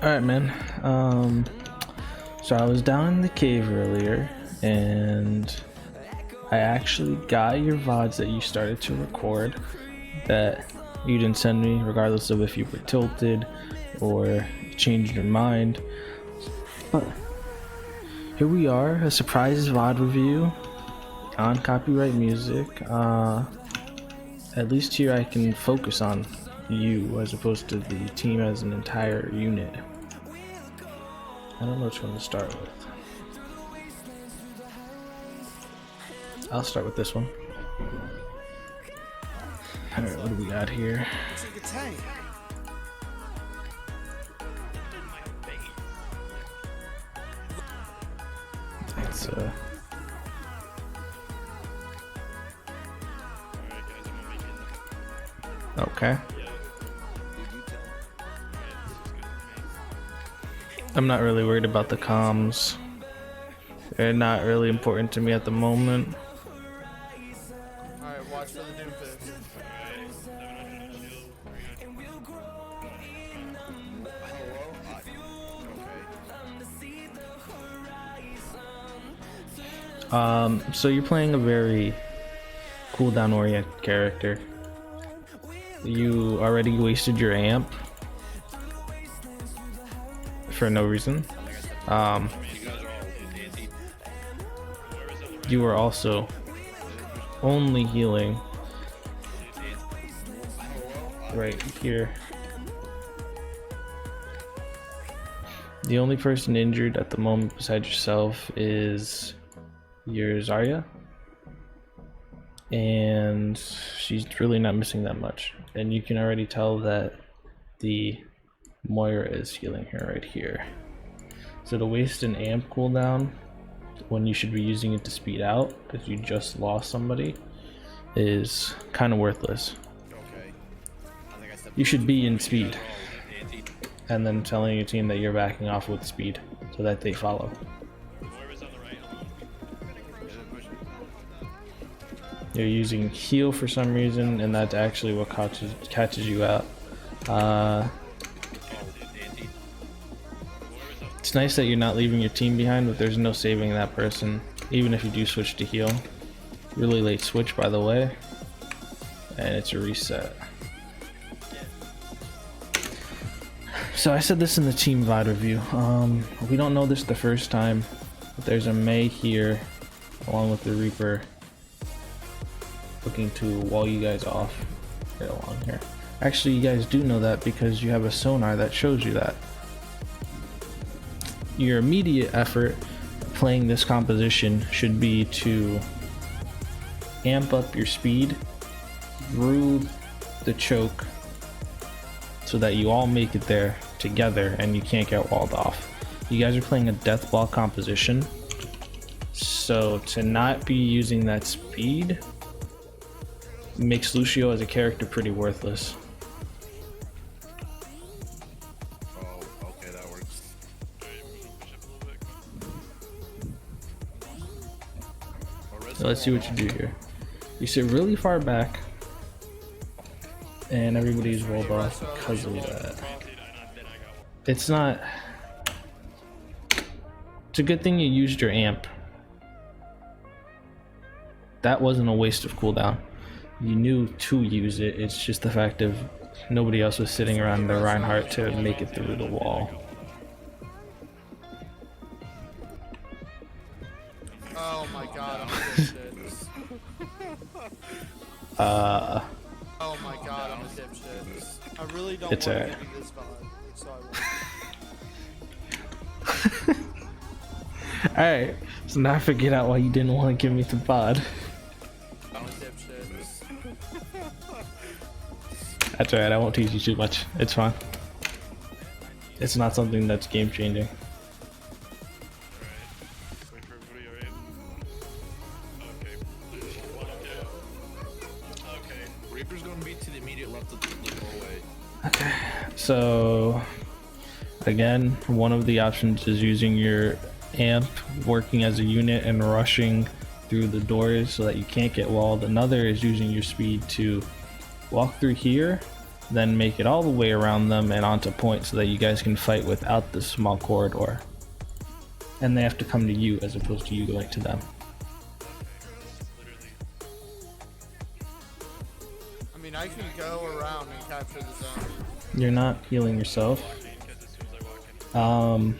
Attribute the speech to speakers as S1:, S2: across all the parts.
S1: Alright, man. So I was down in the cave earlier, and I actually got your VODs that you started to record that you didn't send me, regardless of if you were tilted or changed your mind. But here we are, a surprise VOD review on copyright music. At least here I can focus on you as opposed to the team as an entire unit. I don't know which one to start with. I'll start with this one. Alright, what do we got here? It's okay. I'm not really worried about the comms. They're not really important to me at the moment.
S2: Alright, watch for the doomfist.
S1: So you're playing a very cooldown oriented character. You already wasted your amp for no reason. You were also only healing right here. The only person injured at the moment besides yourself is your Zarya, and she's really not missing that much. And you can already tell that the Moira is healing her right here. So to waste an amp cooldown when you should be using it to speed out because you just lost somebody is kind of worthless. You should be in speed and then telling your team that you're backing off with speed so that they follow. You're using heal for some reason, and that's actually what catches you out. It's nice that you're not leaving your team behind, but there's no saving that person, even if you do switch to heal. Really late switch, by the way, and it's a reset. So I said this in the team VOD review. We don't know this the first time, but there's a Mei here, along with the Reaper, looking to wall you guys off right along here. Actually, you guys do know that because you have a sonar that shows you that. Your immediate effort playing this composition should be to amp up your speed through the choke so that you all make it there together and you can't get walled off. You guys are playing a death ball composition, so to not be using that speed makes Lucio as a character pretty worthless.
S2: Oh, okay, that works.
S1: So let's see what you do here. You sit really far back and everybody's rolled off because of that. It's not... It's a good thing you used your amp. That wasn't a waste of cooldown. You knew to use it, it's just the fact of nobody else was sitting around the Reinhardt to make it through the wall.
S2: Oh my god, I'm a dipshit. Oh my god, I'm a dipshit. I really don't
S1: It's
S2: want to
S1: alright.
S2: give you this vibe, so I won't.
S1: Alright, so now I figured out why you didn't want to give me the pod.
S2: I'm a dipshit.
S1: That's alright, I won't teach you too much. It's fine. It's not something that's game changing.
S2: Okay, Reaper's gonna be to the immediate left of the doorway.
S1: Okay, so again, one of the options is using your amp, working as a unit and rushing through the doors so that you can't get walled. Another is using your speed to walk through here, then make it all the way around them and onto point so that you guys can fight without the small corridor. And they have to come to you as opposed to you going to them.
S2: I mean, I can go around and capture the zone.
S1: You're not healing yourself. I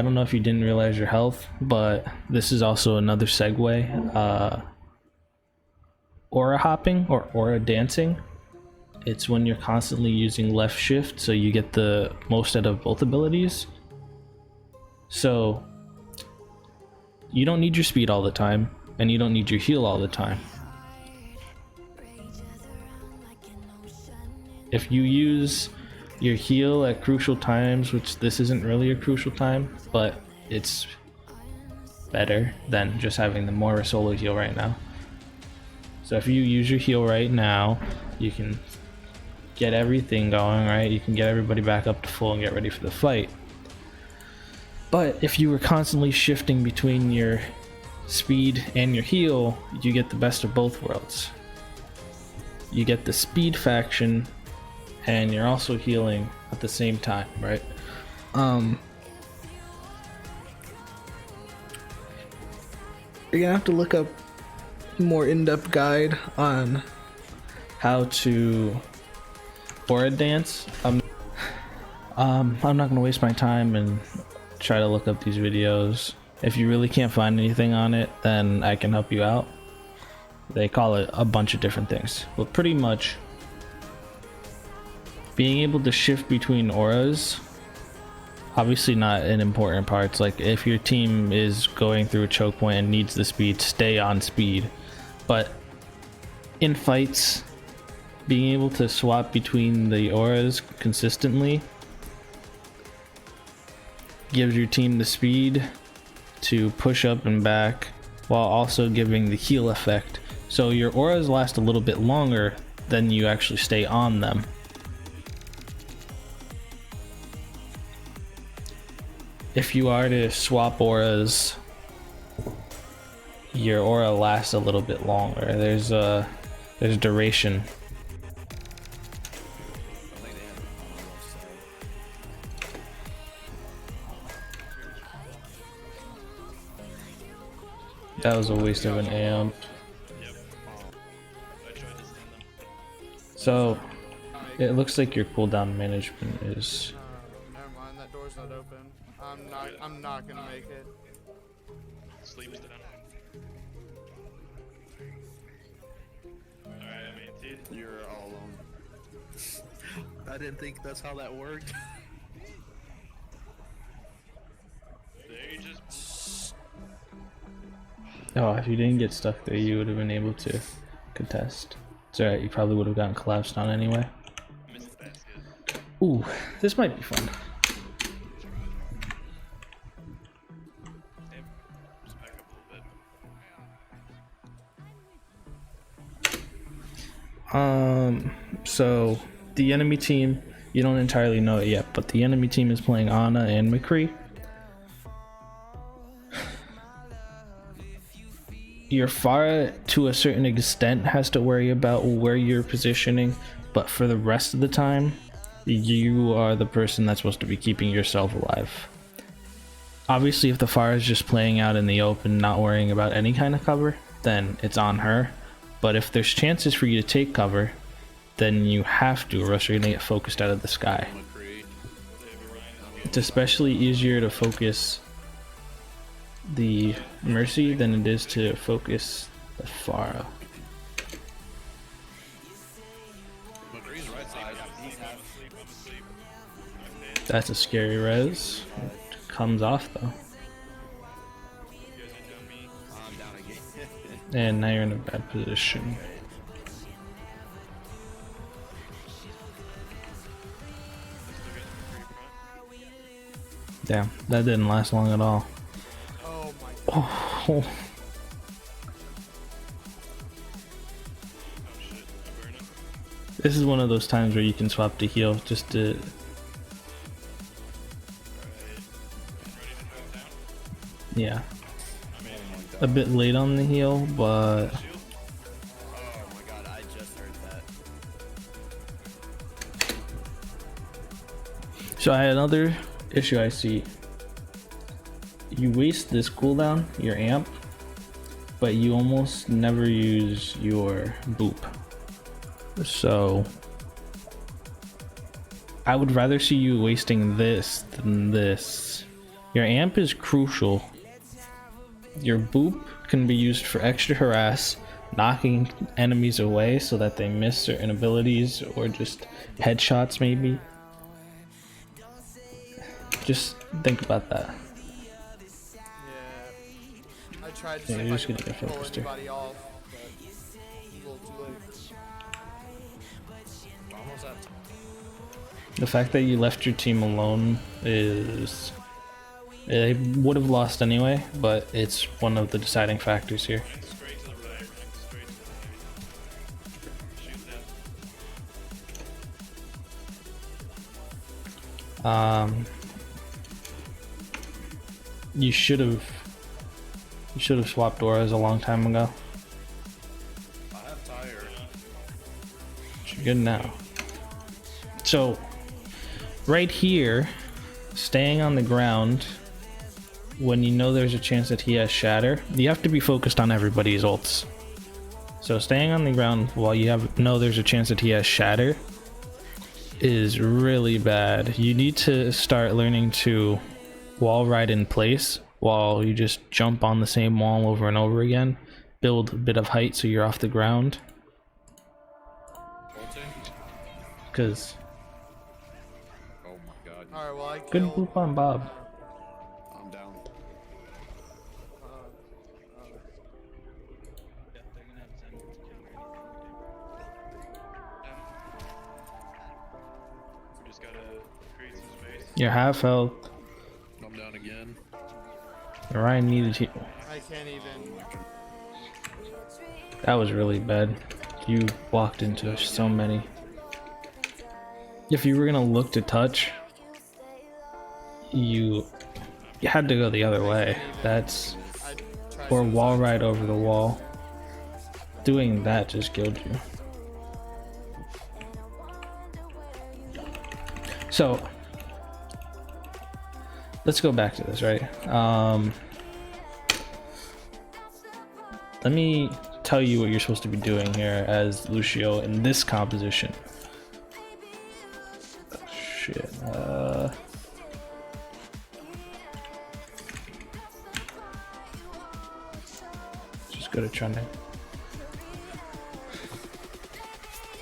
S1: don't know if you didn't realize your health, but this is also another segue. Aura hopping or aura dancing. It's when you're constantly using left shift so you get the most out of both abilities. So you don't need your speed all the time, and you don't need your heal all the time. If you use your heal at crucial times, which this isn't really a crucial time, but it's better than just having the Moira solo heal right now. So if you use your heal right now, you can get everything going, right? You can get everybody back up to full and get ready for the fight. But if you were constantly shifting between your speed and your heal, you get the best of both worlds. You get the speed faction, and you're also healing at the same time, right? You're gonna have to look up a more in-depth guide on how to aura dance. I'm not gonna waste my time and try to look up these videos. If you really can't find anything on it, then I can help you out. They call it a bunch of different things, but pretty much being able to shift between auras, obviously not in important parts. Like if your team is going through a choke point and needs the speed, stay on speed. But in fights, being able to swap between the auras consistently gives your team the speed to push up and back while also giving the heal effect. So your auras last a little bit longer than you actually stay on them. If you are to swap auras, your aura lasts a little bit longer. There's duration. That was a waste of an amp. So it looks like your cooldown management is.
S2: Never mind, that door's not open. I'm not gonna make it.
S3: Sleep's done. Alright, I mean, dude.
S4: You're all alone. I didn't think that's how that worked.
S3: They just.
S1: Oh, if you didn't get stuck there, you would have been able to contest. It's alright, you probably would have gotten collapsed on anyway.
S3: Missed the basket.
S1: Ooh, this might be fun.
S3: Just back up a little bit.
S1: So the enemy team, you don't entirely know it yet, but the enemy team is playing Ana and McCree. Your Pharah, to a certain extent, has to worry about where you're positioning, but for the rest of the time, you are the person that's supposed to be keeping yourself alive. Obviously, if the Pharah is just playing out in the open, not worrying about any kind of cover, then it's on her. But if there's chances for you to take cover, then you have to, or else you're gonna get focused out of the sky. It's especially easier to focus the Mercy than it is to focus the Pharah.
S4: McCree's right side.
S1: That's a scary res. It comes off though.
S4: I'm down again.
S1: And now you're in a bad position. Damn, that didn't last long at all.
S2: Oh my god.
S1: Oh, this is one of those times where you can swap to heal just to. Yeah. A bit late on the heal, but
S4: Oh my god, I just heard that.
S1: So I had another issue I see. You waste this cooldown, your amp, but you almost never use your boop. So I would rather see you wasting this than this. Your amp is crucial. Your boop can be used for extra harass, knocking enemies away so that they miss certain abilities or just headshots maybe. Just think about that.
S2: Yeah. I tried to
S1: Yeah,
S2: see
S1: you're
S2: if
S1: just
S2: I
S1: gonna
S2: could
S1: get
S2: pull
S1: focused here.
S2: anybody off, but a little too late.
S4: Almost at
S1: The fact that you left your team alone is... They would have lost anyway, but it's one of the deciding factors here.
S3: Straight to the right, running straight to the right. Shoot that.
S1: You should have swapped auras a long time ago.
S4: I have tire.
S1: You're good now. So right here, staying on the ground when you know there's a chance that he has shatter, you have to be focused on everybody's ults. So staying on the ground while you know there's a chance that he has shatter is really bad. You need to start learning to wall ride in place while you just jump on the same wall over and over again. Build a bit of height so you're off the ground.
S4: Ulting?
S1: Because
S4: Oh my god.
S2: Alright, well I
S1: good
S2: killed...
S1: boop on Bob.
S4: I'm down.
S3: We just gotta create some space.
S1: You're half health.
S4: I'm down again.
S1: Ryan needed you.
S2: I can't even...
S1: That was really bad. You walked into so many. If you were gonna look to touch, you had to go the other way. That's...
S2: I tried
S1: Or
S2: to-
S1: wall ride over the wall. Doing that just killed you. So let's go back to this, right? Let me tell you what you're supposed to be doing here as Lucio in this composition. Oh, shit. Just go to trending.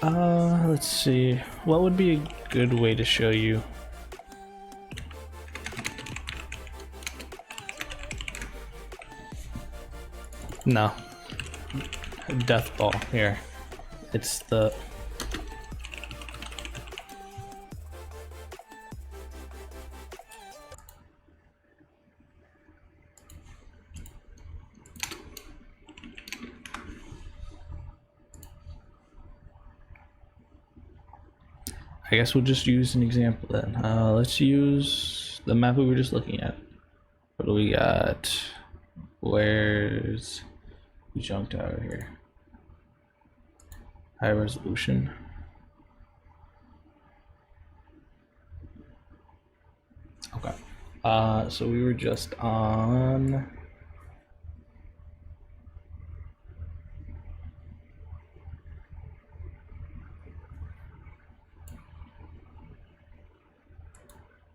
S1: Let's see. What would be a good way to show you? No. Death ball here. It's the I guess we'll just use an example then. Let's use the map we were just looking at. What do we got? Where's the junk tower here? High resolution. Okay. So we were just on.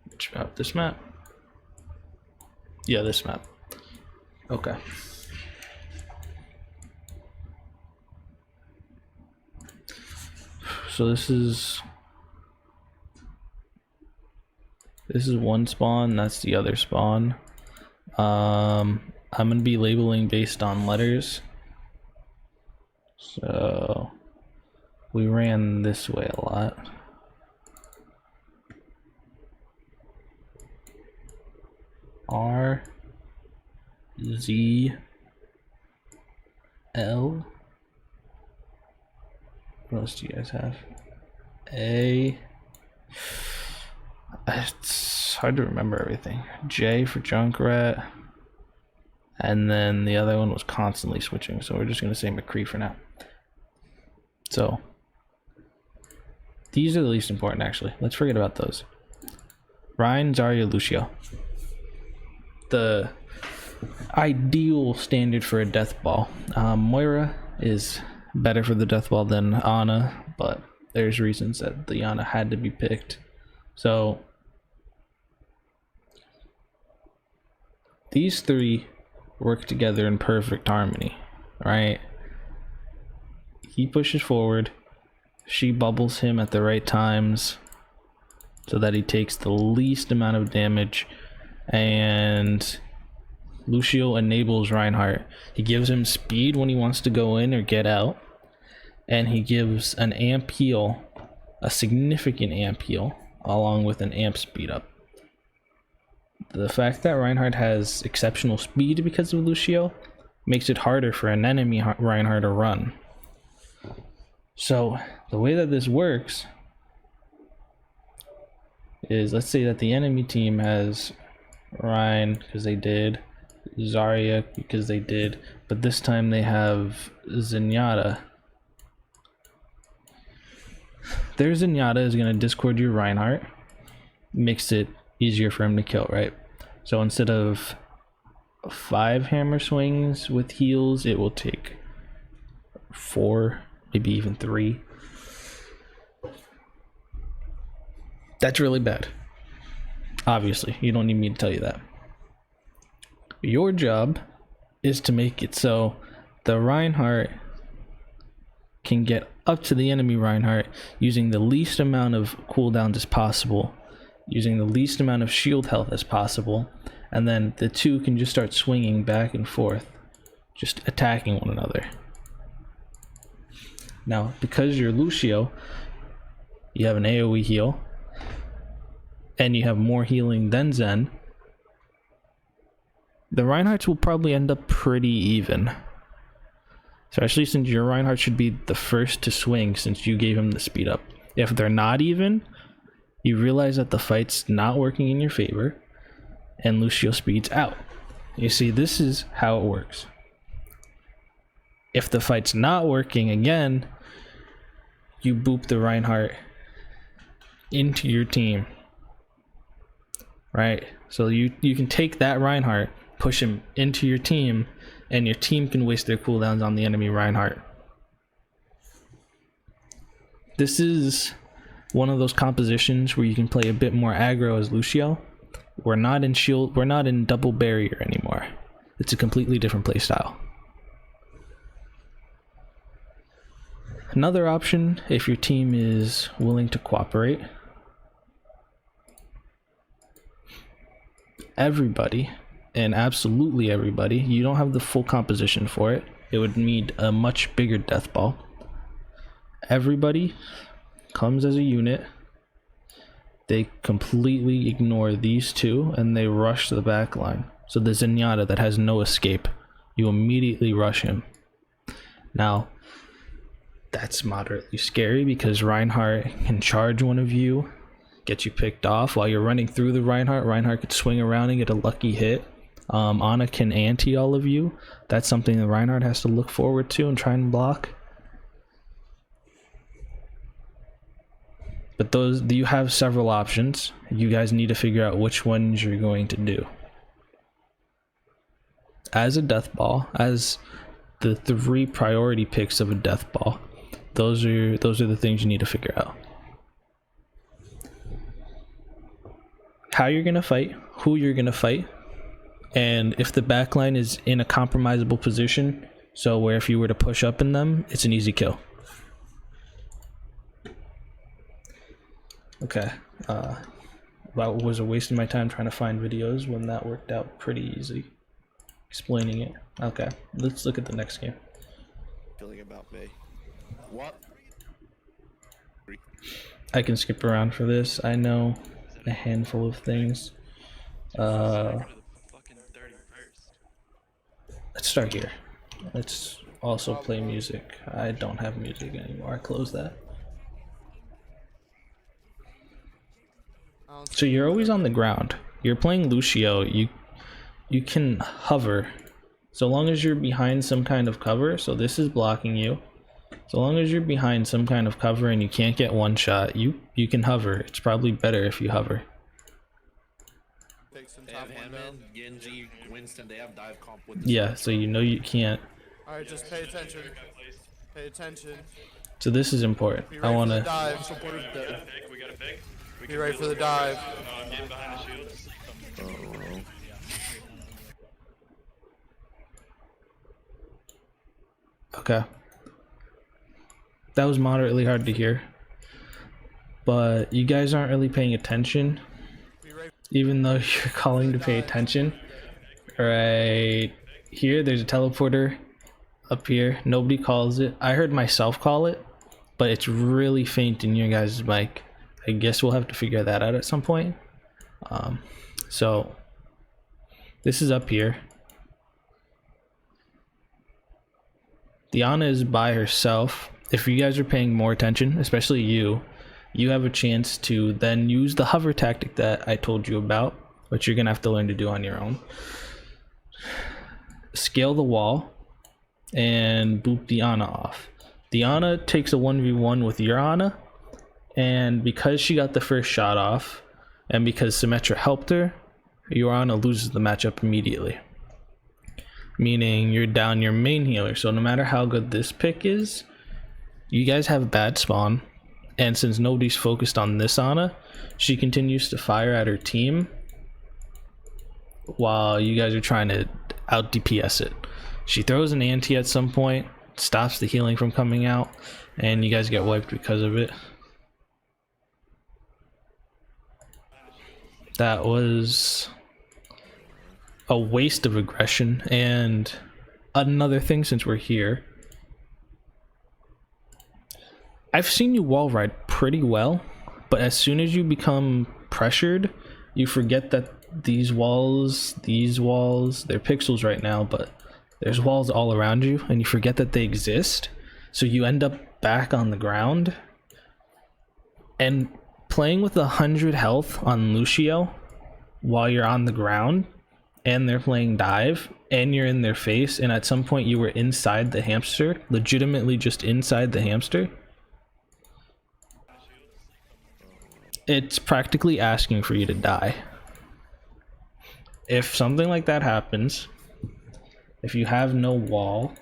S1: Which map? This map? Yeah, this map. Okay. So this is one spawn, that's the other spawn. I'm gonna be labeling based on letters. So we ran this way a lot. R Z L. What else do you guys have? A. It's hard to remember everything. J for Junkrat. And then the other one was constantly switching, so we're just gonna say McCree for now. So these are the least important actually. Let's forget about those. Ryan, Zarya, Lucio. The ideal standard for a death ball. Moira is better for the death ball than Ana, but there's reasons that the Ana had to be picked. So these three work together in perfect harmony, right? He pushes forward, she bubbles him at the right times so that he takes the least amount of damage, and Lucio enables Reinhardt. He gives him speed when he wants to go in or get out, and he gives an amp heal, a significant amp heal, along with an amp speed up. The fact that Reinhardt has exceptional speed because of Lucio makes it harder for an enemy Reinhardt to run. So the way that this works is, let's say that the enemy team has Ryan because they did, Zarya because they did, but this time they have Zenyatta. Their Zenyatta is going to discord your Reinhardt, makes it easier for him to kill, right? So instead of 5 hammer swings with heals, it will take 4, maybe even 3. That's really bad. Obviously, you don't need me to tell you that. Your job is to make it so the Reinhardt can get up to the enemy Reinhardt using the least amount of cooldowns as possible, using the least amount of shield health as possible, and then the two can just start swinging back and forth, just attacking one another. Now, because you're Lucio, you have an AoE heal, and you have more healing than Zen, the Reinhardts will probably end up pretty even. Especially since your Reinhardt should be the first to swing since you gave him the speed up. If they're not even, you realize that the fight's not working in your favor, and Lucio speeds out. You see, this is how it works. If the fight's not working again, you boop the Reinhardt into your team. Right? So you can take that Reinhardt, push him into your team, and your team can waste their cooldowns on the enemy Reinhardt. This is one of those compositions where you can play a bit more aggro as Lucio. We're not in shield, we're not in double barrier anymore. It's a completely different playstyle. Another option, if your team is willing to cooperate, everybody, and absolutely everybody, you don't have the full composition for it. It would need a much bigger death ball. Everybody comes as a unit. They completely ignore these two and they rush the back line. So the Zenyatta that has no escape, you immediately rush him. Now, that's moderately scary because Reinhardt can charge one of you, get you picked off while you're running through the Reinhardt. Reinhardt could swing around and get a lucky hit. Ana can anti all of you. That's something that Reinhardt has to look forward to and try and block. But you have several options. You guys need to figure out which ones you're going to do. As a death ball, as the 3 priority picks of a death ball, those are the things you need to figure out. How you're gonna fight, who you're gonna fight, and if the backline is in a compromisable position, so where if you were to push up in them, it's an easy kill. Okay, that was a waste of my time trying to find videos when that worked out pretty easy. Explaining it. Okay, let's look at the next game.
S4: Feeling about me. What?
S1: I can skip around for this. I know a handful of things. Let's start here. Let's also play music. I don't have music anymore. I closed that. So you're always on the ground. You're playing Lucio. You can hover. So long as you're behind some kind of cover, so this is blocking you. So long as you're behind some kind of cover and you can't get one shot, you can hover. It's probably better if you hover.
S2: take some
S4: They
S2: top
S4: have
S2: window.
S4: Hammond, Genji, Winston. They have dive comp with.
S1: Yeah, so you know you can't.
S2: Alright, just pay attention. Pay attention.
S1: So this is important.
S2: Be
S1: I
S2: ready for
S1: want
S2: the
S1: to.
S2: dive.
S3: We got a pick. We got a pick. We
S2: Be
S3: can
S2: ready
S3: do
S2: for the
S3: this.
S2: dive.
S3: Get behind the shields.
S1: Okay. That was moderately hard to hear. But you guys aren't really paying attention,
S2: Be ready.
S1: even though you're calling to pay attention. Right here, there's a teleporter up here. Nobody calls it. I heard myself call it, but it's really faint in your guys' mic. I guess we'll have to figure that out at some point. So this is up here. Diana is by herself. If you guys are paying more attention, especially you have a chance to then use the hover tactic that I told you about, which you're gonna have to learn to do on your own. Scale the wall and boop Diana off. Diana takes a 1v1 with your Ana, and because she got the first shot off, and because Symmetra helped her, your Ana loses the matchup immediately. Meaning you're down your main healer, so no matter how good this pick is, you guys have bad spawn, and since nobody's focused on this Ana, she continues to fire at her team while you guys are trying to out DPS it. She throws an anti at some point, stops the healing from coming out, and you guys get wiped because of it. That was a waste of aggression. And another thing, since we're here, I've seen you wall ride pretty well, but as soon as you become pressured, you forget that these walls, they're pixels right now, but there's walls all around you, and you forget that they exist. So you end up back on the ground, and playing with 100 health on Lucio while you're on the ground, and they're playing dive, and you're in their face, and at some point you were inside the hamster, legitimately just inside the hamster. It's practically asking for you to die. If something like that happens, if you have no wall,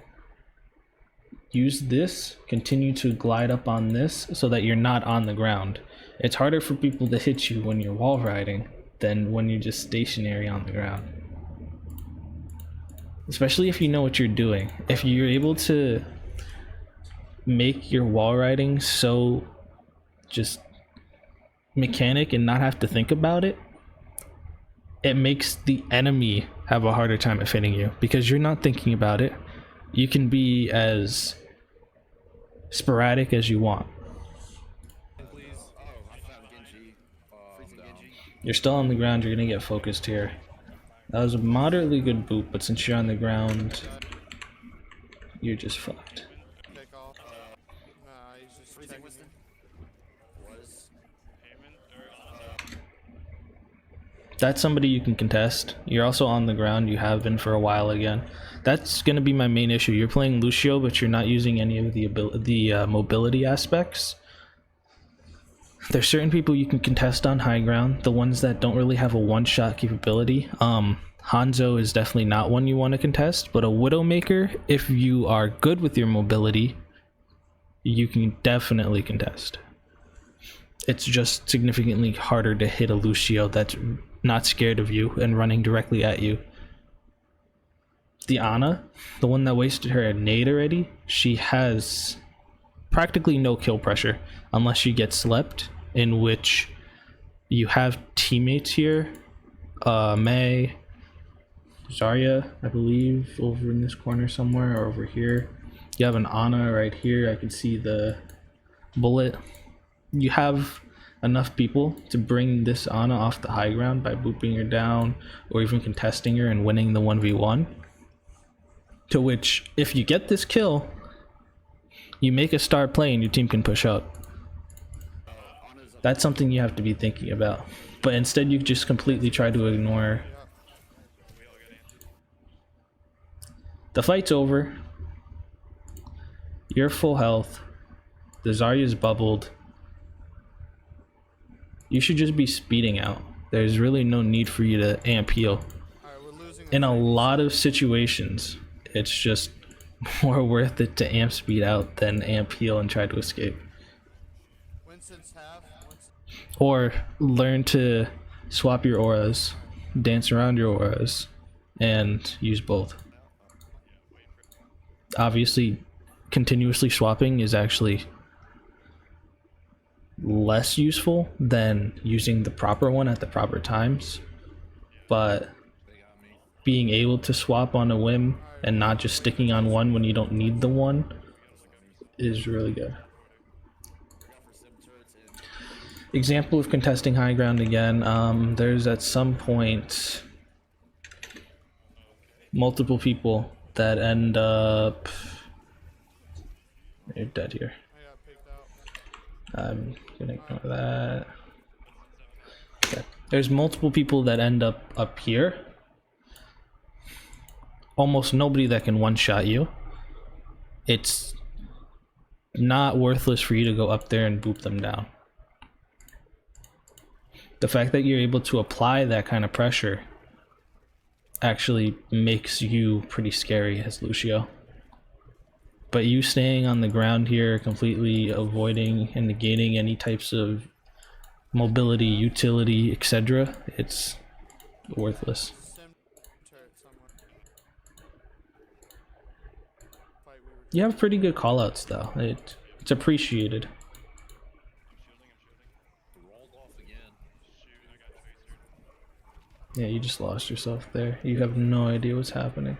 S1: use this, continue to glide up on this so that you're not on the ground. It's harder for people to hit you when you're wall riding than when you're just stationary on the ground. Especially if you know what you're doing. If you're able to make your wall riding so just mechanic and not have to think about it, it makes the enemy have a harder time at hitting you because you're not thinking about it. You can be as sporadic as you want. You're still on the ground, you're gonna get focused here. That was a moderately good boop, but since you're on the ground, you're just fucked.
S2: Pick off. Nah, he's just checking.
S1: That's somebody you can contest. You're also on the ground. You have been for a while again. That's going to be my main issue. You're playing Lucio, but you're not using any of the mobility aspects. There's certain people you can contest on high ground. The ones that don't really have a one-shot capability. Hanzo is definitely not one you want to contest, but a Widowmaker, if you are good with your mobility, you can definitely contest. It's just significantly harder to hit a Lucio that's not scared of you and running directly at you. The Ana, the one that wasted her nade already, she has practically no kill pressure unless she gets slept, in which you have teammates here. Mei, Zarya, I believe, over in this corner somewhere, or over here. You have an Ana right here. I can see the bullet. You have enough people to bring this Ana off the high ground by booping her down or even contesting her and winning the 1v1. To which, if you get this kill, you make a star play and your team can push up. That's something you have to be thinking about. But instead you just completely try to ignore. The fight's over. You're full health. The Zarya's bubbled. You should just be speeding out. there's really no need for you to amp heal.
S2: Alright, we're losing the
S1: In a
S2: fight.
S1: lot of situations, it's just more worth it to amp speed out than amp heal and try to escape.
S2: Winston's half.
S1: Or learn to swap your auras, dance around your auras, and use both. Obviously, continuously swapping is actually less useful than using the proper one at the proper times, but being able to swap on a whim and not just sticking on one when you don't need the one is really good. Example of contesting high ground again, there's at some point multiple people that end up... You're dead here.
S2: I got picked out.
S1: I'm gonna ignore that. Okay. There's multiple people that end up here. Almost nobody that can one-shot you. It's not worthless for you to go up there and boop them down. The fact that you're able to apply that kind of pressure actually makes you pretty scary as Lucio. But you staying on the ground here, completely avoiding and negating any types of mobility, utility, etc., it's worthless.
S2: Sim turret somewhere. Fight we were
S1: You have pretty good callouts though. It's appreciated.
S4: Rolled off again.
S1: Yeah, you just lost yourself there. You have no idea what's happening.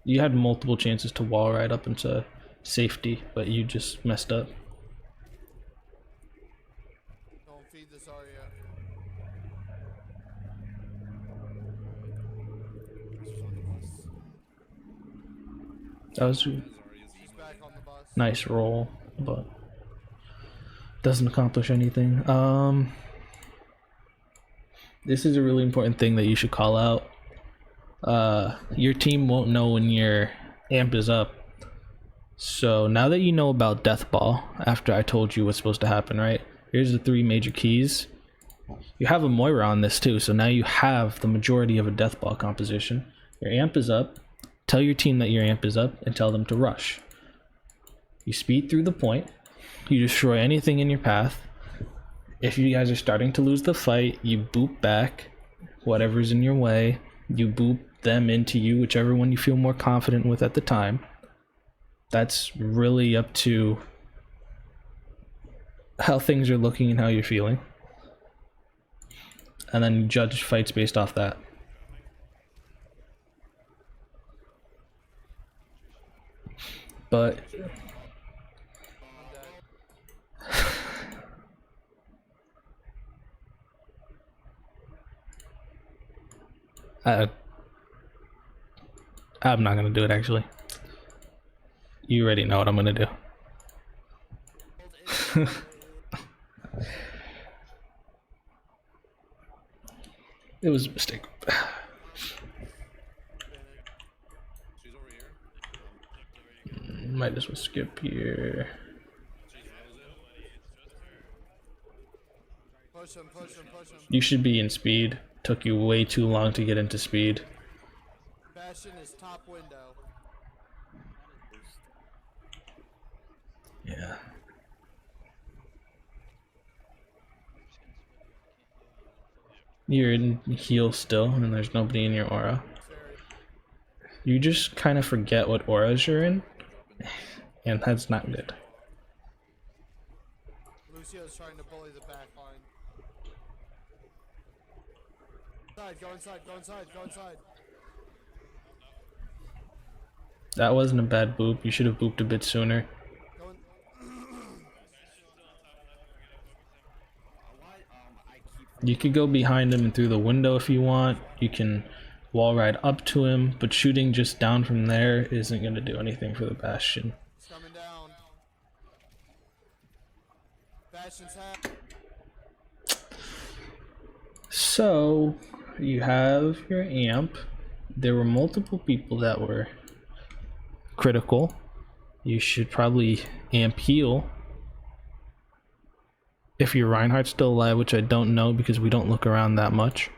S1: You had multiple chances to wall ride up into safety, but you just messed up.
S2: Don't feed this Arya.
S1: That was a
S2: She's back on the bus.
S1: nice roll, but doesn't accomplish anything. This is a really important thing that you should call out. Your team won't know when your amp is up. So now that you know about Death Ball, after I told you what's supposed to happen, right? Here's the 3 major keys. You have a Moira on this too, so now you have the majority of a Death Ball composition. Your amp is up. Tell your team that your amp is up and tell them to rush. You speed through the point. You destroy anything in your path. If you guys are starting to lose the fight, you boop back whatever's in your way. You boop them into you, whichever one you feel more confident with at the time. That's really up to how things are looking and how you're feeling. And then you judge fights based off that. But I'm not gonna do it actually. You already know what I'm gonna do. It was a mistake.
S4: She's over here.
S1: Might as well skip here.
S2: Push him, push him, push him.
S1: You should be in speed. Took you way too long to get into speed.
S2: Bastion is top window.
S1: Yeah. You're in heal still, and there's nobody in your aura. You just kind of forget what auras you're in, and that's not good.
S2: Lucio's trying to bully the back line. Go inside, go inside, go inside.
S1: That wasn't a bad boop. You should have booped a bit sooner.
S2: Go in.
S1: You could go behind him and through the window if you want. You can wall ride up to him, but shooting just down from there isn't going to do anything for the Bastion.
S2: He's coming down. Bastion's half.
S1: So, you have your amp. There were multiple people that were critical. You should probably amp heal if your Reinhardt's still alive, which I don't know because we don't look around that much.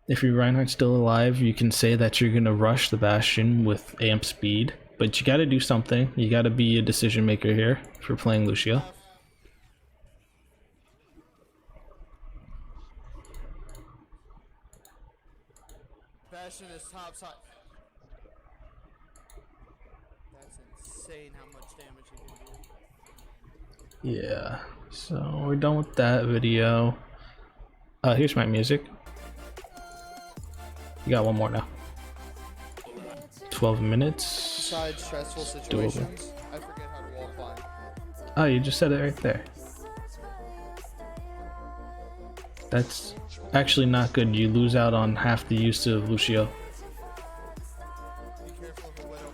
S1: If your Reinhardt's still alive, you can say that you're gonna rush the Bastion with amp speed, but you gotta do something. You gotta be a decision maker here for playing Lucio.
S2: Bastion is top side. That's insane how much damage he can do.
S1: Yeah, so we're done with that video. Here's my music. You got one more now. 12 minutes.
S2: Besides stressful situations, I forget how to wall climb.
S1: Oh, you just said it right there. That's actually not good. You lose out on half the use of Lucio.
S2: Be careful of the widow.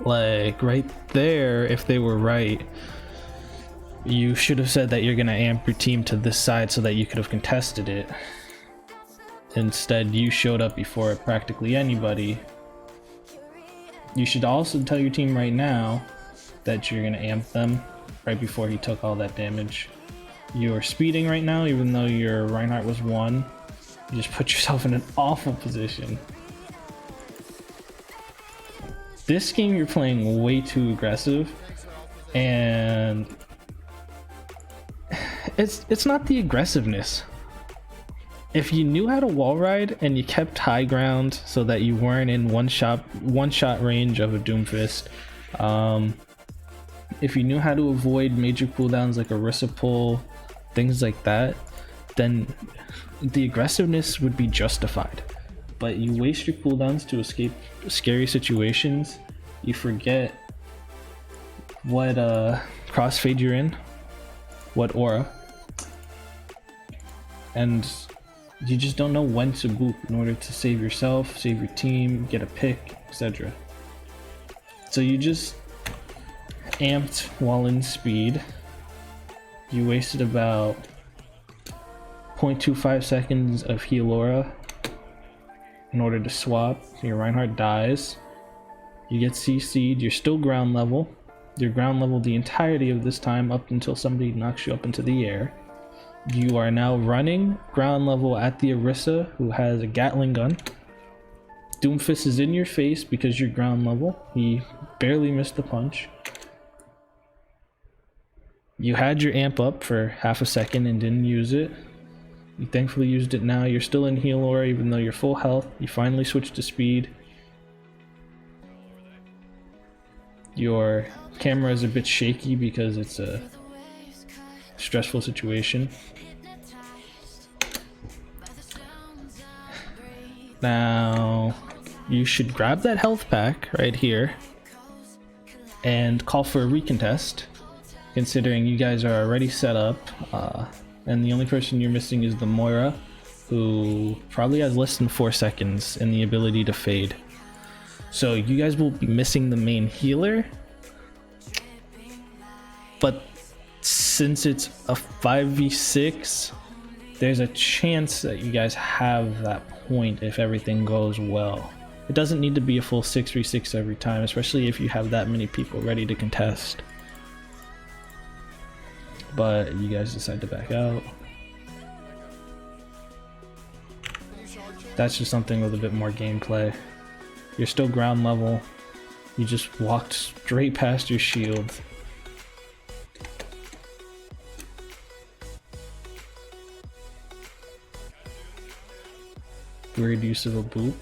S1: Like right there, if they were right, you should have said that you're gonna amp your team to this side so that you could have contested it. Instead, you showed up before practically anybody. You should also tell your team right now that you're gonna amp them right before he took all that damage. You're speeding right now, even though your Reinhardt was 1. You just put yourself in an awful position. This game you're playing way too aggressive, and it's not the aggressiveness. If you knew how to wall ride and you kept high ground so that you weren't in one shot range of a Doomfist, if you knew how to avoid major cooldowns like a Rissa pull, things like that, then the aggressiveness would be justified. But you waste your cooldowns to escape scary situations. You forget what crossfade you're in, what aura, and you just don't know when to boop in order to save yourself, save your team, get a pick, etc. So you just amped while in speed. You wasted about 0.25 seconds of heal aura in order to swap. Your Reinhardt dies. You get CC'd. You're still ground level. You're ground level the entirety of this time up until somebody knocks you up into the air. You are now running ground level at the Orisa, who has a Gatling gun. Doomfist is in your face because you're ground level. He barely missed the punch. You had your amp up for half a second and didn't use it. You thankfully used it now. You're still in heal aura even though you're full health. You finally switched to speed. Your camera is a bit shaky because it's a stressful situation. Now, you should grab that health pack right here and call for a recontest, considering you guys are already set up, and the only person you're missing is the Moira, who probably has less than 4 seconds and the ability to fade. So you guys will be missing the main healer, but since it's a 5v6, there's a chance that you guys have that point if everything goes well. It doesn't need to be a full 6v6 every time, especially if you have that many people ready to contest. But you guys decide to back out. That's just something with a bit more gameplay. You're still ground level. You just walked straight past your shield. Weird use of a boop.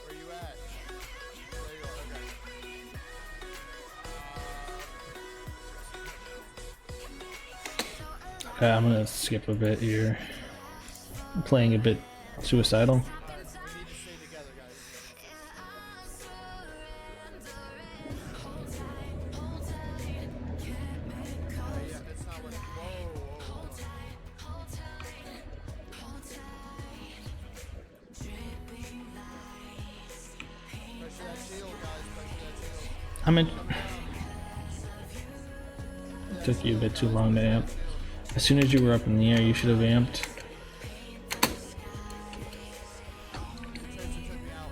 S2: Where you at? There you are, okay.
S1: Okay, I'm gonna skip a bit here. I'm playing a bit suicidal.
S2: Alright, we need to stay together, guys. Yeah, that's not what. Whoa. Pressure that shield, guys. Pressure that shield.
S1: I'm in. It took you a bit too long to amp. As soon as you were up in the air, you should have amped.
S2: Tracer took me out.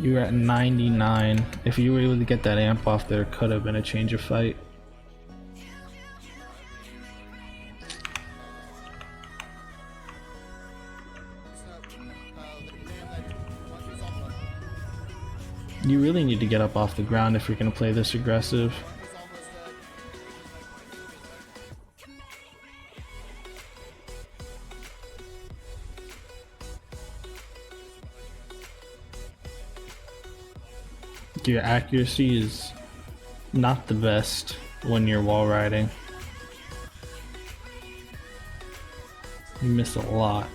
S1: You were at 99. If you were able to get that amp off, there could have been a change of fight. You really need to get up off the ground if you're going to play this aggressive. Your accuracy is not the best when you're wall riding. You miss a lot.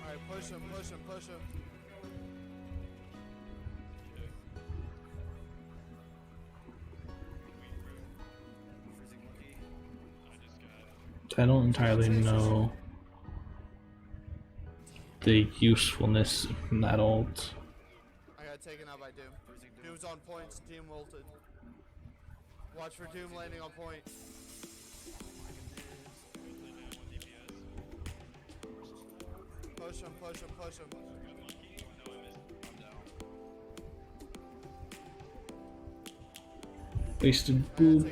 S2: Alright, push him, push him, push him.
S1: I don't entirely know the usefulness in that ult.
S2: I got taken out by Doom. Doom's on points, Doom ulted. Watch for Doom landing on point. Push him, push him, push him.
S1: Wasted boop.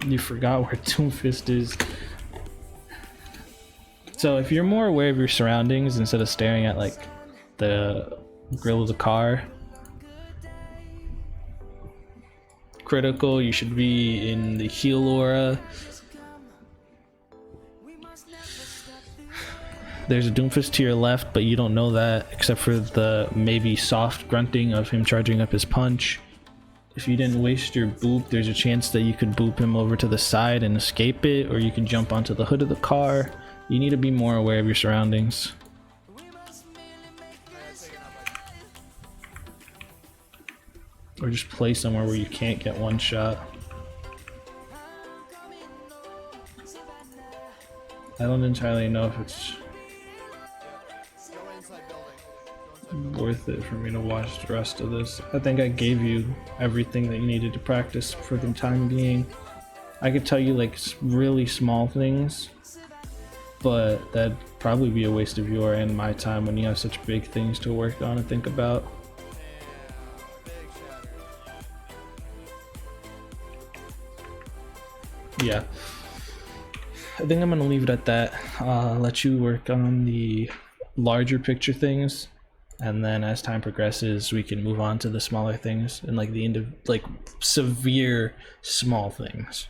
S1: You forgot where Doomfist is. So if you're more aware of your surroundings instead of staring at like the grill of the car, critical, you should be in the heal aura. There's a Doomfist to your left, but you don't know that except for the maybe soft grunting of him charging up his punch. If you didn't waste your boop, there's a chance that you could boop him over to the side and escape it, or you can jump onto the hood of the car. You need to be more aware of your surroundings. Or just play somewhere where you can't get one shot. I don't entirely know if it's worth it for me to watch the rest of this. I think I gave you everything that you needed to practice for the time being. I could tell you like really small things, but that'd probably be a waste of your and my time when you have such big things to work on and think about. Yeah, I think I'm gonna leave it at that. Let you work on the larger picture things, and then as time progresses we can move on to the smaller things and like the severe small things.